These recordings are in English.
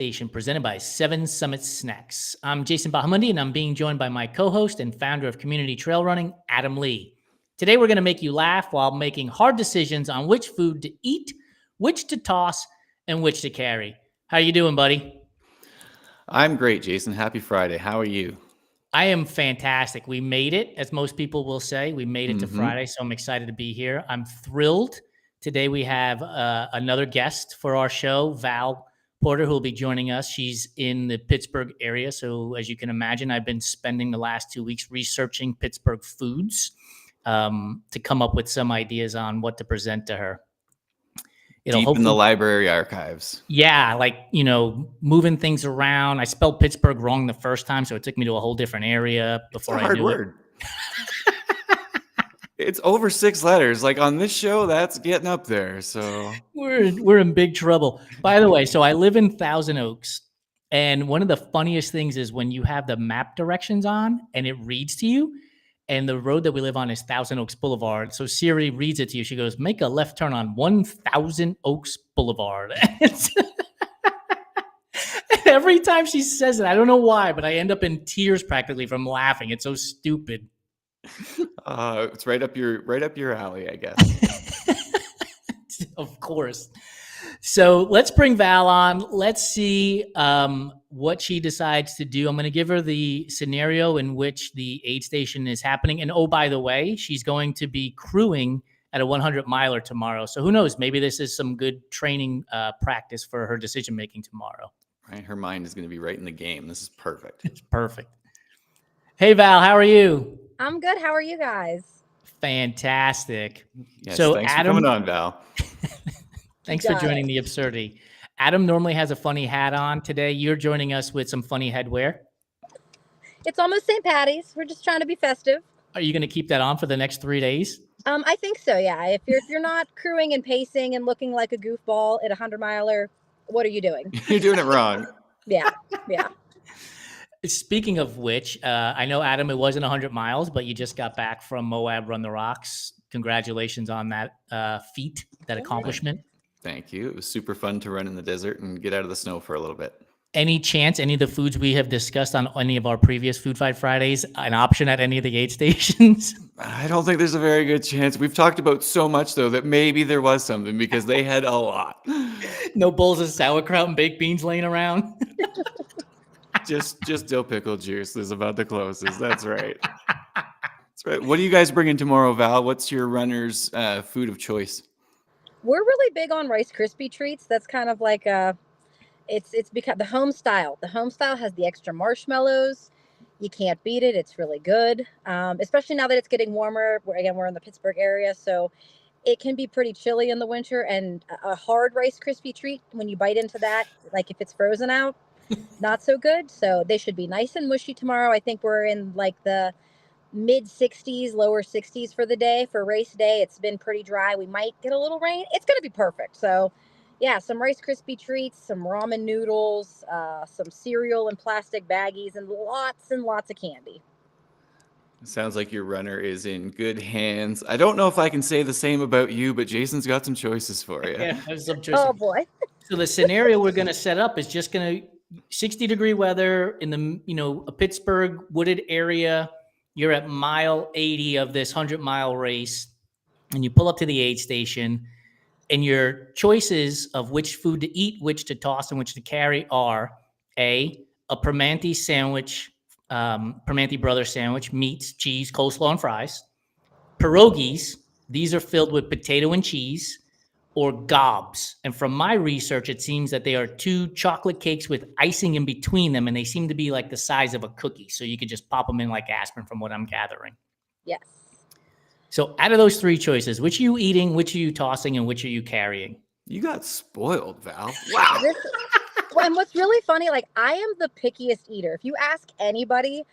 Station presented by Seven Summit Snacks. I'm Jason Bahamundi, and I'm being joined by my co-host and founder of Community Trail Running, Adam Lee. Today, we're going to make you laugh while making hard decisions on which food to eat, which to toss, and which to carry. How you doing, buddy? I'm great, Jason. Happy Friday. How are you? I am fantastic. We made it, as most people will say. We made it to Friday, so I'm excited to be here. I'm thrilled. Today, we have another guest for our show, Val Porter, who will be joining us. She's in the Pittsburgh area. So as you can imagine, I've been spending the last 2 weeks researching Pittsburgh foods to come up with some ideas on what to present to her. Deep in the library archives. Yeah, moving things around. I spelled Pittsburgh wrong the first time, so it took me to a whole different area before I knew it. It's over 6 letters. Like on this show, that's getting up there. So we're in big trouble. By the way, so I live in Thousand Oaks, and one of the funniest things is when you have the map directions on and it reads to you, and the road that we live on is Thousand Oaks Boulevard. So Siri reads it to you. She goes, "Make a left turn on 1000 Oaks Boulevard." Every time she says it, I don't know why, but I end up in tears practically from laughing. It's so stupid. It's right up your alley, I guess. Of course. So let's bring Val on. Let's see what she decides to do. I'm going to give her the scenario in which the aid station is happening. And oh, by the way, she's going to be crewing at a 100 miler tomorrow. So who knows? Maybe this is some good training practice for her decision making tomorrow. Right, her mind is going to be right in the game. This is perfect. It's perfect. Hey, Val, how are you? I'm good. How are you guys? Fantastic. Yes, so thanks for coming on, Val. Thanks for joining the absurdity. Adam normally has a funny hat on. Today, you're joining us with some funny headwear. It's almost St. Patty's. We're just trying to be festive. Are you going to keep that on for the next 3 days? I think so, yeah. If you're not crewing and pacing and looking like a goofball at a 100 miler, what are you doing? You're doing it wrong. Yeah. Speaking of which, I know, Adam, it wasn't 100 miles, but you just got back from Moab Run the Rocks. Congratulations on that feat, that accomplishment. Thank you. It was super fun to run in the desert and get out of the snow for a little bit. Any chance any of the foods we have discussed on any of our previous Food Fight Fridays an option at any of the aid stations? I don't think there's a very good chance. We've talked about so much, though, that maybe there was something because they had a lot. No bowls of sauerkraut and baked beans laying around? Just dill pickle juice is about the closest. That's right. That's right. What are you guys bringing tomorrow, Val? What's your runner's food of choice? We're really big on Rice Krispie treats. That's kind of like it's become the home style. The home style has the extra marshmallows. You can't beat it. It's really good, especially now that it's getting warmer. We're in the Pittsburgh area, so it can be pretty chilly in the winter. And a hard Rice Krispie treat, when you bite into that, like if it's frozen out, not so good. So they should be nice and mushy tomorrow. I think we're in like the mid 60s, lower 60s for the day. For race day, it's been pretty dry. We might get a little rain. It's going to be perfect. So yeah, some Rice Krispie treats, some ramen noodles, some cereal in plastic baggies, and lots of candy. Sounds like your runner is in good hands. I don't know if I can say the same about you, but Jason's got some choices for you. Yeah, I have some choices. Oh boy. So the scenario we're going to set up is just going to 60-degree weather in the, a Pittsburgh wooded area. You're at mile 80 of this 100-mile race, and you pull up to the aid station, and your choices of which food to eat, which to toss, and which to carry are a Primanti sandwich, Primanti Brothers sandwich, meats, cheese, coleslaw, and fries. Pierogies, these are filled with potato and cheese, or gobs. And from my research, it seems that they are 2 chocolate cakes with icing in between them, and they seem to be like the size of a cookie. So you could just pop them in like aspirin from what I'm gathering. Yes. So out of those 3 choices, which are you eating, which are you tossing, and which are you carrying? You got spoiled, Val. Wow. And what's really funny, like I am the pickiest eater. If you ask anybody,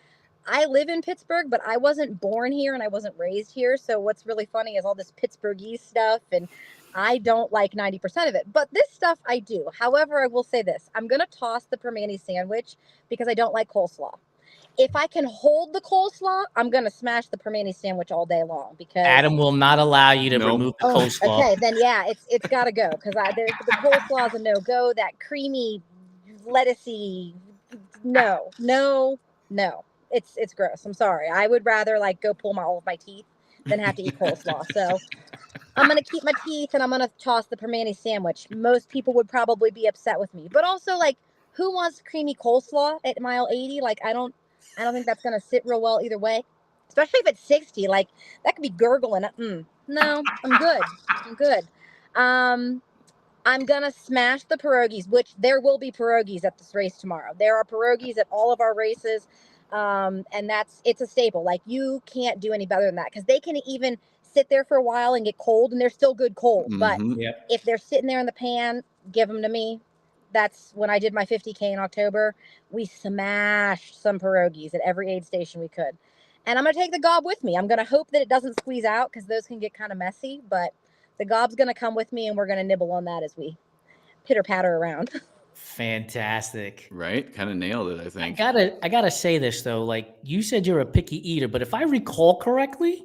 I live in Pittsburgh, but I wasn't born here and I wasn't raised here. So what's really funny is all this Pittsburghese stuff, and I don't like 90% of it, but this stuff I do. However, I will say this. I'm going to toss the Primanti sandwich because I don't like coleslaw. If I can hold the coleslaw, I'm going to smash the Primanti sandwich all day long because Adam will not allow you to remove the coleslaw. Okay, then yeah, it's got to go because the coleslaw is a no-go. That creamy lettucey. No, no, no. It's gross. I'm sorry. I would rather like go pull all of my teeth than have to eat coleslaw. So I'm gonna keep my teeth and I'm gonna toss the permane sandwich. Most people would probably be upset with me, but also like, who wants creamy coleslaw at mile 80? Like, I don't think that's gonna sit real well either way. Especially if it's 60, like that could be gurgling. No, I'm good. I'm good. I'm gonna smash the pierogies, which there will be pierogies at this race tomorrow. There are pierogies at all of our races, and it's a staple. Like, you can't do any better than that, because they can even sit there for a while and get cold, and they're still good cold. But Mhm. Yeah. if they're sitting there in the pan, give them to me. That's when I did my 50K in October. We smashed some pierogies at every aid station we could. And I'm going to take the gob with me. I'm going to hope that it doesn't squeeze out, because those can get kind of messy. But the gob's going to come with me, and we're going to nibble on that as we pitter patter around. Fantastic. Right? Kind of nailed it, I I think. gotta say this though. Like, you said you're a picky eater, but if I recall correctly,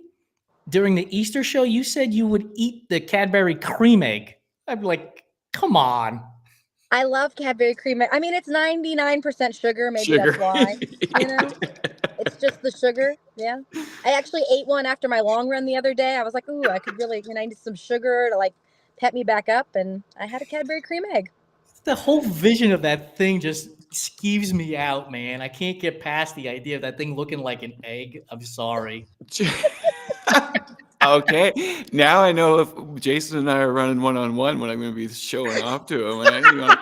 during the Easter show, you said you would eat the Cadbury cream egg. I'm like, come on. I love Cadbury cream. I mean, it's 99% sugar. Maybe Sugar. that's why. You know, it's just the sugar. Yeah. I actually ate one after my long run the other day. I was like, ooh, I could really, I need some sugar to like pep me back up. And I had a Cadbury cream egg. The whole vision of that thing just skeeves me out, man. I can't get past the idea of that thing looking like an egg. I'm sorry. Okay, now I know if Jason and I are running one-on-one, what I'm going to be showing off to him. And you know,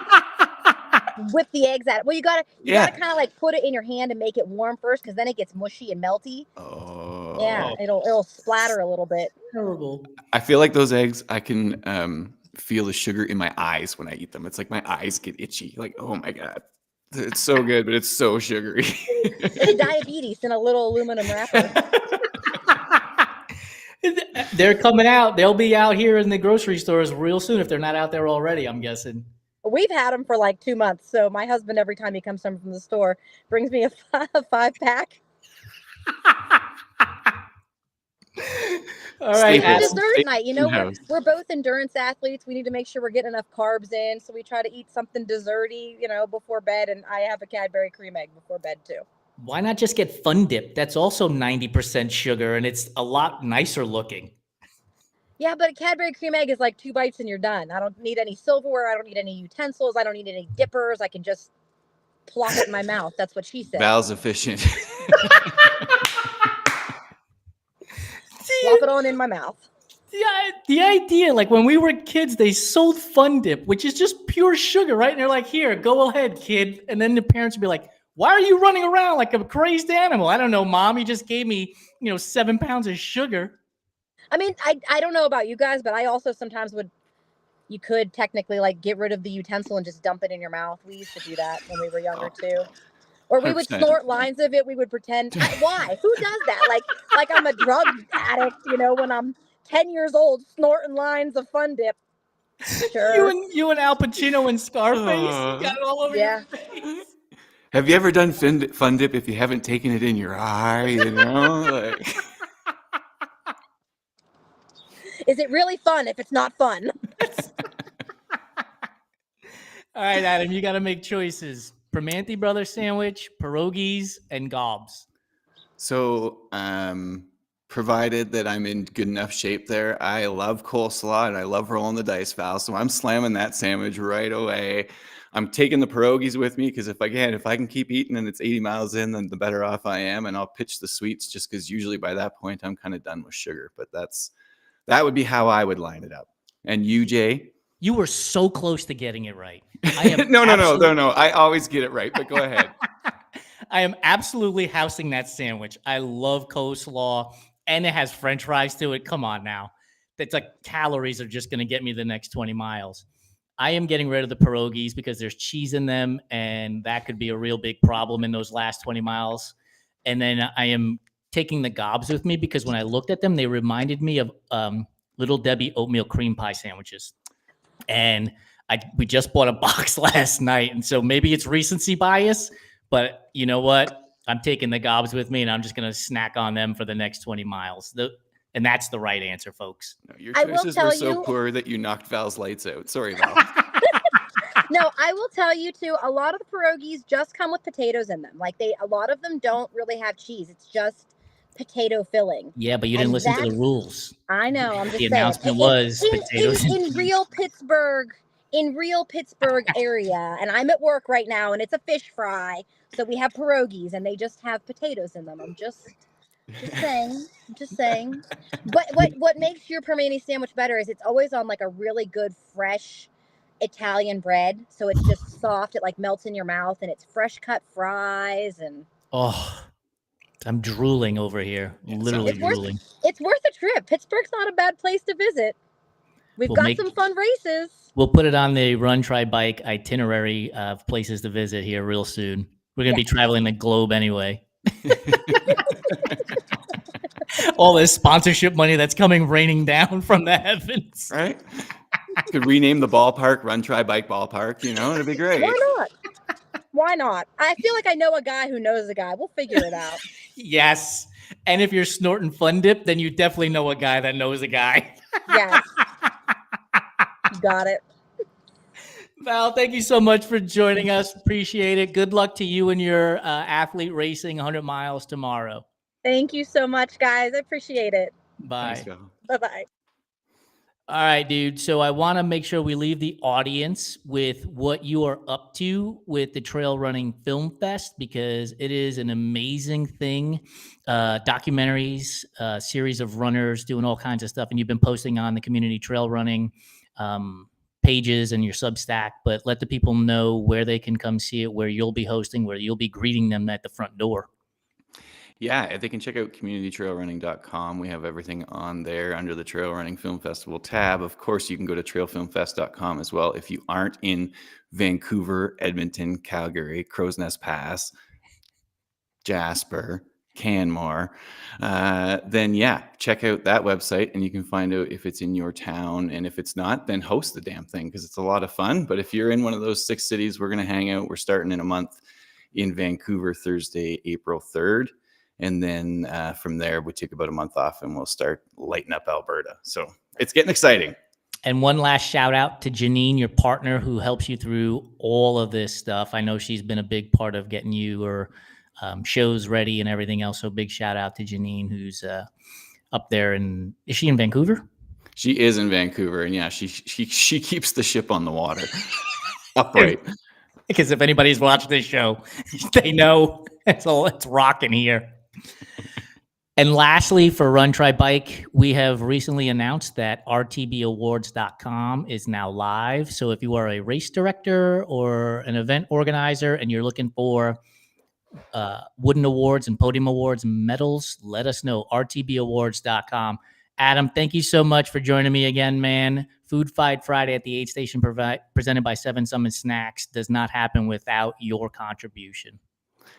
Whip the eggs at it. Well, you gotta Yeah. kind of like put it in your hand and make it warm first, because then it gets mushy and melty. oh, Yeah, it'll splatter a little bit. Terrible. I feel like those eggs, I can feel the sugar in my eyes when I eat them. It's like my eyes get itchy. Like, oh my God. It's so good, but it's so sugary. It's diabetes in a little aluminum wrapper. They're coming out. They'll be out here in the grocery stores real soon if they're not out there already, I'm guessing. We've had them for like 2 months. So my husband, every time he comes home from the store, brings me a 5-pack. All right, It's Staples. Adam. dessert night. You know, House. we're both endurance athletes. We need to make sure we're getting enough carbs in. So we try to eat something desserty, before bed. And I have a Cadbury cream egg before bed too. Why not just get Fun Dip? That's also 90% sugar, and it's a lot nicer looking. Yeah, but a Cadbury cream egg is like 2 bites and you're done. I don't need any silverware. I don't need any utensils. I don't need any dippers. I can just plop it in my mouth. That's what she said. Val's efficient. Plop it on in my mouth. Yeah, the idea, like when we were kids, they sold Fun Dip, which is just pure sugar, right? And they're like, here, go ahead, kid. And then the parents would be like, why are you running around like a crazed animal? I don't know, Mom. You just gave me, 7 pounds of sugar. I mean, I don't know about you guys, but I also sometimes you could technically like get rid of the utensil and just dump it in your mouth. We used to do that when we were younger too. Or we would 100%. snort lines of it. We would pretend. Why? Who does that? Like I'm a drug addict, when I'm 10 years old, snorting lines of Fun Dip. Sure. You and Al Pacino and Scarface, you got it all over Yeah. your face. Have you ever done Fun Dip if you haven't taken it in your eye? Like, Is it really fun if it's not fun? All right, Adam, you got to make choices. Primanti Brothers sandwich, pierogies, and gobs. so, provided that I'm in good enough shape there, I love coleslaw and I love rolling the dice, Val. So I'm slamming that sandwich right away. I'm taking the pierogies with me because if I can keep eating and it's 80 miles in, then the better off I am. And I'll pitch the sweets just because usually by that point I'm kind of done with sugar. But that would be how I would line it up. And you, Jay? You were so close to getting it right. I am No. I always get it right, but go ahead. I am absolutely housing that sandwich. I love coleslaw, and it has French fries to it. Come on now. That's like calories are just going to get me the next 20 miles. I am getting rid of the pierogies because there's cheese in them, and that could be a real big problem in those last 20 miles. And then I am taking the gobs with me because when I looked at them, they reminded me of Little Debbie oatmeal cream pie sandwiches. And we just bought a box last night, and so maybe it's recency bias, but you know what? I'm taking the gobs with me, and I'm just going to snack on them for the next 20 miles. And that's the right answer, folks. No, your I will choices were tell so you- poor that you knocked Val's lights out. Sorry, Val. No, I will tell you too, a lot of the pierogies just come with potatoes in them. Like a lot of them don't really have cheese. It's just potato filling. Yeah, but you didn't And listen to the that's, rules. I know, I'm The just saying. announcement was potatoes and In real Pittsburgh, area, and I'm at work right now, and it's a fish fry. So we have pierogies, and they just have potatoes in them. I'm just saying. I'm just saying. But what makes your permane sandwich better is it's always on like a really good fresh Italian bread. So it's just soft. It like melts in your mouth, and it's fresh cut fries, and Oh, I'm drooling over here. Yeah, Literally it's worth drooling. it's worth a trip. Pittsburgh's not a bad place to visit. We've We'll got make- some fun races. We'll put it on the Run Try Bike itinerary of places to visit here real soon. We're going to be traveling the globe anyway. All this sponsorship money that's coming raining down from the heavens. Right? Could rename the ballpark Run Try Bike Ballpark, you know, it'd be great. Why not? Why not? I feel like I know a guy who knows a guy. We'll figure it out. Yes. And if you're snorting Fun Dip, then you definitely know a guy that knows a guy. Yes. Got it. Val, thank you so much for joining us. Appreciate it. Good luck to you and your athlete racing 100 miles tomorrow. Thank you so much, guys. I appreciate it. Bye. Thanks, Val. Bye-bye. All right, dude. So I want to make sure we leave the audience with what you are up to with the Trail Running Film Fest, because it is an amazing thing. Documentaries, series of runners doing all kinds of stuff. And you've been posting on the community trail running pages and your Substack, but let the people know where they can come see it, where you'll be hosting, where you'll be greeting them at the front door. Yeah, they can check out communitytrailrunning.com. We have everything on there under the Trail Running Film Festival tab. Of course, you can go to trailfilmfest.com as well. If you aren't in Vancouver, Edmonton, Calgary, Crow's Nest Pass, Jasper, Canmore, then yeah, check out that website and you can find out if it's in your town. And if it's not, then host the damn thing because it's a lot of fun. But if you're in one of those 6 cities, we're going to hang out. We're starting in a month in Vancouver, Thursday, April 3rd. And then from there, we take about a month off and we'll start lighting up Alberta. So it's getting exciting. And one last shout out to Janine, your partner, who helps you through all of this stuff. I know she's been a big part of getting your shows ready and everything else. So big shout out to Janine, who's up there. And is she in Vancouver? She is in Vancouver. And yeah, she keeps the ship on the water upright. Because if anybody's watched this show, they know it's rocking here. And lastly, for Run Try Bike, we have recently announced that rtbawards.com is now live. So if you are a race director or an event organizer and you're looking for wooden awards and podium awards and medals, let us know. rtbawards.com. Adam, thank you so much for joining me again, man. Food Fight Friday at the Aid Station presented by Seven Summit Snacks does not happen without your contribution.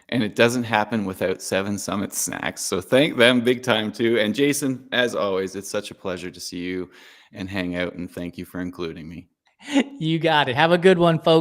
And it doesn't happen without Seven Summit Snacks. So thank them big time too. And Jason, as always, it's such a pleasure to see you and hang out. And thank you for including me. You got it. Have a good one, folks.